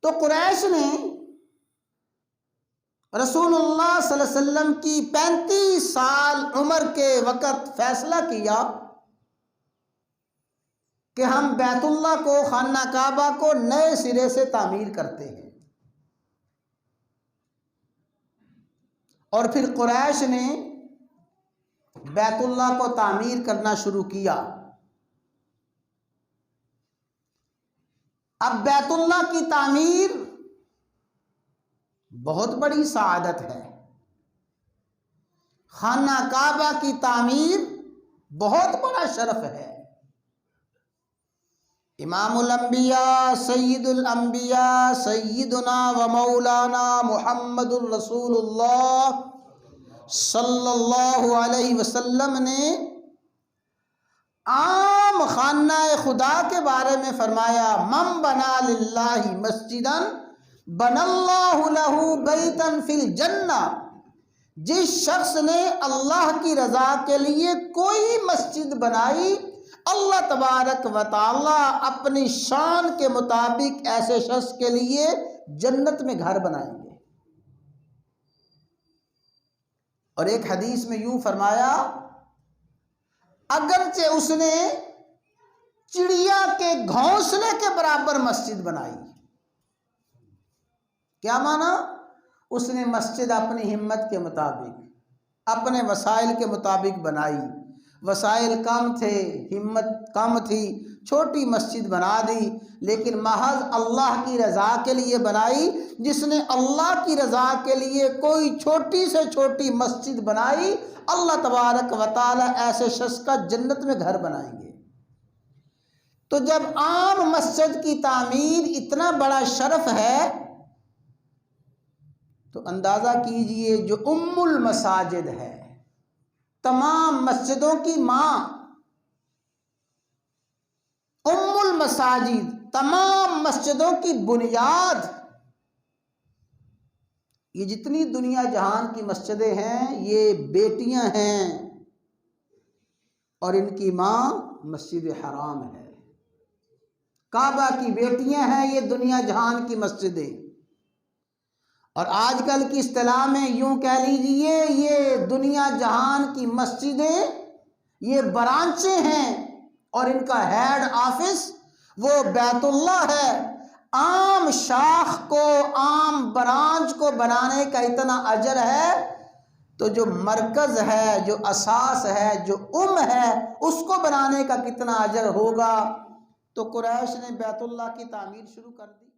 تو قریش نے رسول اللہ صلی اللہ علیہ وسلم کی 35 سال عمر کے وقت فیصلہ کیا کہ ہم بیت اللہ کو، خانہ کعبہ کو نئے سرے سے تعمیر کرتے ہیں۔ اور پھر قریش نے بیت اللہ کو تعمیر کرنا شروع کیا۔ اب بیت اللہ کی تعمیر بہت بڑی سعادت ہے، خانہ کعبہ کی تعمیر بہت بڑا شرف ہے۔ امام الانبیاء سید الانبیاء سیدنا و مولانا محمد الرسول اللہ صلی اللہ علیہ وسلم نے عام خانہ خدا کے بارے میں فرمایا، من بنا للہ مسجدا بن اللہ لہ بیتا فی الجنہ، جس شخص نے اللہ کی رضا کے لیے کوئی مسجد بنائی، اللہ تبارک و تعالی اپنی شان کے مطابق ایسے شخص کے لیے جنت میں گھر بنائیں گے۔ اور ایک حدیث میں یوں فرمایا، اگرچہ اس نے چڑیا کے گھونسلے کے برابر مسجد بنائی۔ کیا مانا؟ اس نے مسجد اپنی ہمت کے مطابق، اپنے وسائل کے مطابق بنائی، وسائل کم تھے، ہمت کم تھی، چھوٹی مسجد بنا دی، لیکن محض اللہ کی رضا کے لیے بنائی۔ جس نے اللہ کی رضا کے لیے کوئی چھوٹی سے چھوٹی مسجد بنائی، اللہ تبارک و تعالی ایسے شخص کا جنت میں گھر بنائیں گے۔ تو جب عام مسجد کی تعمیر اتنا بڑا شرف ہے تو اندازہ کیجئے جو ام المساجد ہے، تمام مسجدوں کی ماں، ام المساجد، تمام مسجدوں کی بنیاد، یہ جتنی دنیا جہان کی مسجدیں ہیں یہ بیٹیاں ہیں، اور ان کی ماں مسجد حرام ہے۔ کعبہ کی بیٹیاں ہیں یہ دنیا جہان کی مسجدیں، اور آج کل کی اصطلاح میں یوں کہہ لیجئے یہ دنیا جہان کی مسجدیں یہ برانچیں ہیں، اور ان کا ہیڈ آفس وہ بیت اللہ ہے۔ عام شاخ کو، عام برانچ کو بنانے کا اتنا اجر ہے، تو جو مرکز ہے، جو اساس ہے، جو ہے اس کو بنانے کا کتنا اجر ہوگا۔ تو قریش نے بیت اللہ کی تعمیر شروع کر دی۔